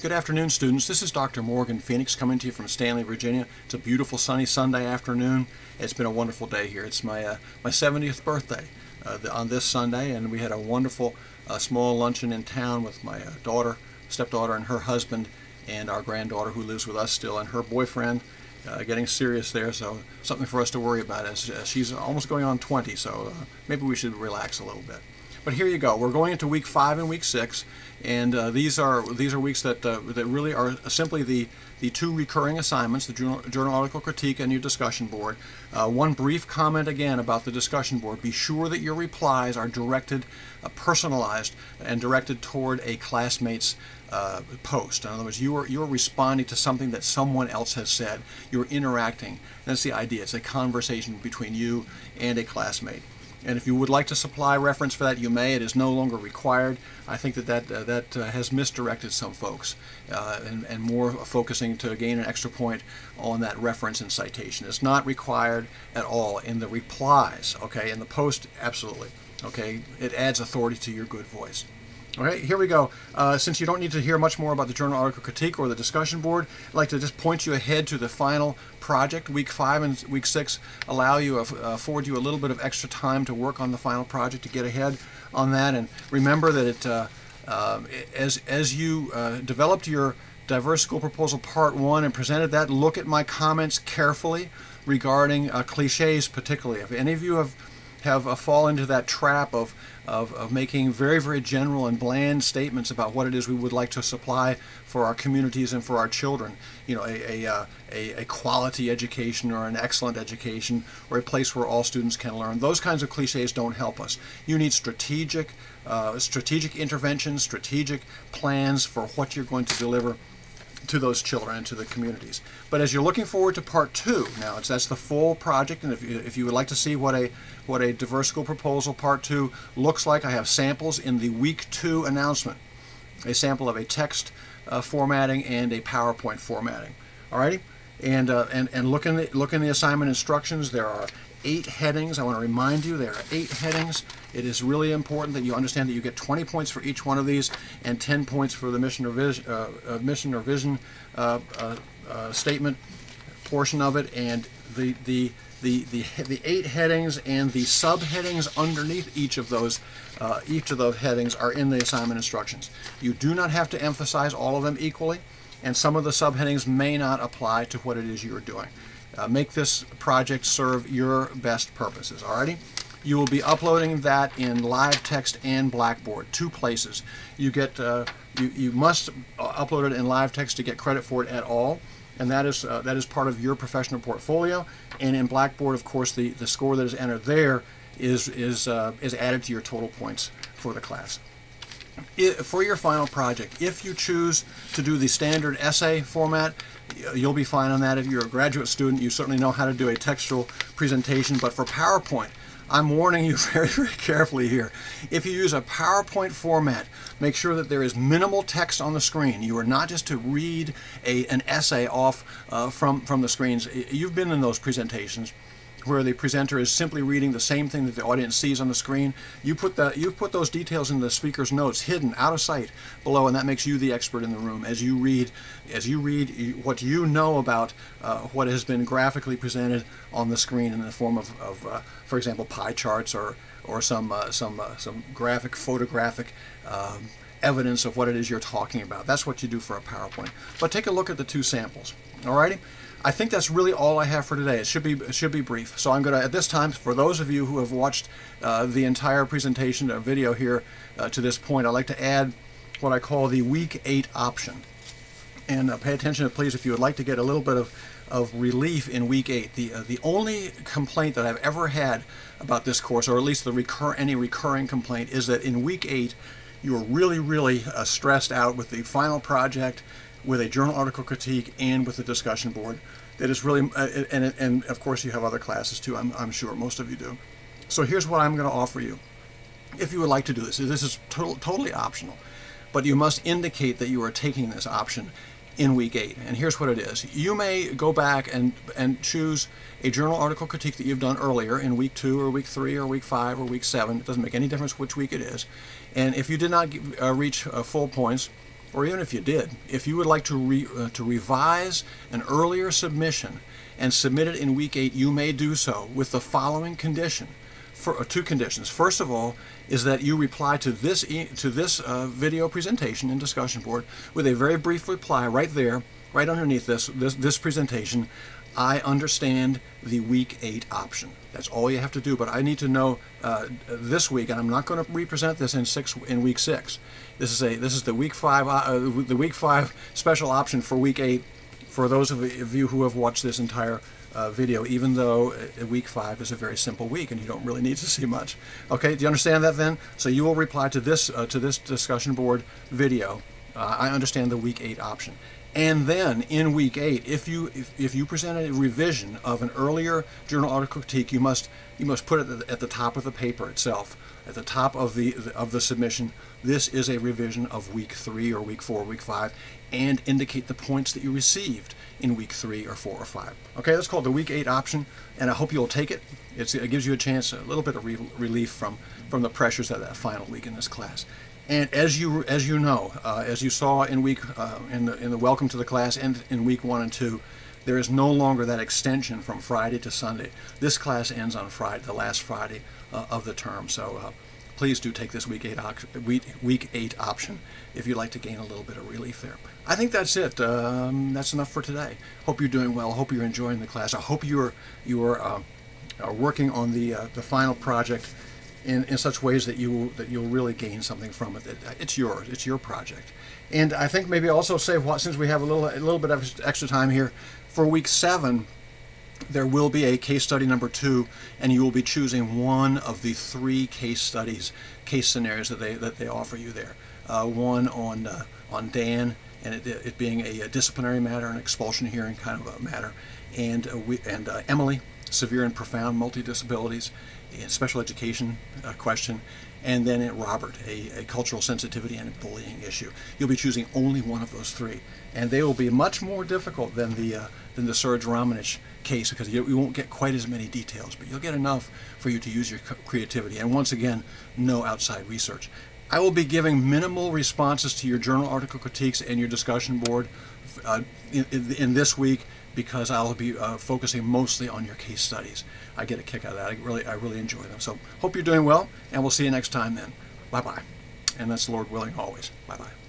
Good afternoon, students. This is Dr. Morgan Phoenix coming to you from Stanley, Virginia. It's a beautiful sunny Sunday afternoon. It's been a wonderful day here. It's my 70th birthday on this Sunday, and we had a wonderful small luncheon in town with my stepdaughter and her husband, and our granddaughter who lives with us still, and her boyfriend. Getting serious there, so something for us to worry about as she's almost going on 20, so maybe we should relax a little bit. But here you go. We're going into week 5 and week 6, and these are weeks that really are simply the two recurring assignments: the journal article critique and your discussion board. One brief comment again about the discussion board: be sure that your replies are directed, personalized, and directed toward a classmate's post. In other words, you're responding to something that someone else has said. You're interacting. That's the idea. It's a conversation between you and a classmate. And if you would like to supply reference for that, you may. It is no longer required. I think that has misdirected some folks, and more focusing to gain an extra point on that reference and citation. It's not required at all in the replies. Okay, in the post, absolutely. Okay, it adds authority to your good voice. All right, here we go. Since you don't need to hear much more about the journal article critique or the discussion board, I'd like to just point you ahead to the final project. Week 5 and week 6 afford you a little bit of extra time to work on the final project, to get ahead on that. And remember that as you developed your diverse school proposal part 1 and presented that, look at my comments carefully regarding cliches particularly. If any of you have fallen into that trap of making very, very general and bland statements about what it is we would like to supply for our communities and for our children. You know, a quality education or an excellent education or a place where all students can learn. Those kinds of cliches don't help us. You need strategic interventions, strategic plans for what you're going to deliver to those children and to the communities. But as you're looking forward to part 2, now that's the full project, and if you would like to see what a diverse school proposal part 2 looks like, I have samples in the week 2 announcement. A sample of a text formatting and a PowerPoint formatting. Alrighty, and look in the assignment instructions. There are 8 headings. I want to remind you there are 8 headings. It is really important that you understand that you get 20 points for each one of these and 10 points for the mission or vision statement portion of it, and the 8 headings and the subheadings underneath each of those headings are in the assignment instructions. You do not have to emphasize all of them equally, and some of the subheadings may not apply to what it is you are doing. Make this project serve your best purposes. Alrighty? You will be uploading that in live text and Blackboard, 2 places. You must upload it in live text to get credit for it at all, and that is part of your professional portfolio. And in Blackboard, of course, the score that is entered there is added to your total points for the class. For your final project, if you choose to do the standard essay format, you'll be fine on that. If you're a graduate student, you certainly know how to do a textual presentation. But for PowerPoint, I'm warning you very, very carefully here. If you use a PowerPoint format, make sure that there is minimal text on the screen. You are not just to read an essay off from the screens. You've been in those presentations where the presenter is simply reading the same thing that the audience sees on the screen. You put those details in the speaker's notes, hidden, out of sight below, and that makes you the expert in the room as you read what you know about what has been graphically presented on the screen in the form of for example, pie charts or some photographic evidence of what it is you're talking about. That's what you do for a PowerPoint. But take a look at the 2 samples. Alrighty? I think that's really all I have for today. It should be brief. So I'm going to, at this time, for those of you who have watched the entire presentation or video here to this point, I'd like to add what I call the week 8 option. And pay attention, please, if you would like to get a little bit of relief in week 8. The only complaint that I've ever had about this course, or at least any recurring complaint, is that in week 8 you are really, really stressed out with the final project, with a journal article critique, and with the discussion board. That is really, and of course you have other classes too, I'm sure most of you do. So here's what I'm going to offer you. If you would like to do this is totally optional, but you must indicate that you are taking this option in week 8. And here's what it is. You may go back and choose a journal article critique that you've done earlier in week 2 or week 3 or week 5 or week 7. It doesn't make any difference which week it is. And if you did not reach full points, or even if you did, if you would like to revise an earlier submission and submit it in week 8, you may do so with the following condition. Two conditions. First of all is that you reply to this video presentation and discussion board with a very brief reply right there, right underneath this presentation. I understand the week 8 option. That's all you have to do. But I need to know this week, and I'm not going to represent this in week 6. This is the week 5 special option for week 8 for those of you who have watched this entire video, even though week 5 is a very simple week and you don't really need to see much. Okay, do you understand that then? So you will reply to this discussion board video. I understand the week 8 option. And then in week 8, if you present a revision of an earlier journal article critique, you must put it at the top of the paper itself, at the top of the submission. This is a revision of week 3 or week 4 or week 5, and indicate the points that you received in week 3 or 4 or 5. Okay, that's called the week 8 option, and I hope you'll take it. It gives you a chance, a little bit of relief from the pressures of that final week in this class. And as you know, as you saw in the welcome to the class and in week 1 and 2, there is no longer that extension from Friday to Sunday. This class ends on Friday, the last Friday of the term. So please do take this week 8 option if you'd like to gain a little bit of relief there. I think that's it. That's enough for today. Hope you're doing well. Hope you're enjoying the class. I hope you are working on the final project in such ways that you'll really gain something from it. It's yours. It's your project. And I think maybe also say, since we have a little bit of extra time here, for week 7, there will be a case study number 2, and you will be choosing one of the 3 case scenarios that they offer you there. One on Dan and it being a disciplinary matter, an expulsion hearing kind of a matter, and Emily, severe and profound multidisabilities, a special education question, and then at Robert, a cultural sensitivity and a bullying issue. You'll be choosing only one of those 3, and they will be much more difficult than the Serge Romanich case, because you won't get quite as many details, but you'll get enough for you to use your creativity. And once again, no outside research. I will be giving minimal responses to your journal article critiques and your discussion board in this week, because I'll be focusing mostly on your case studies. I get a kick out of that. I really enjoy them. So hope you're doing well, and we'll see you next time then. Bye-bye. And that's the Lord willing always. Bye-bye.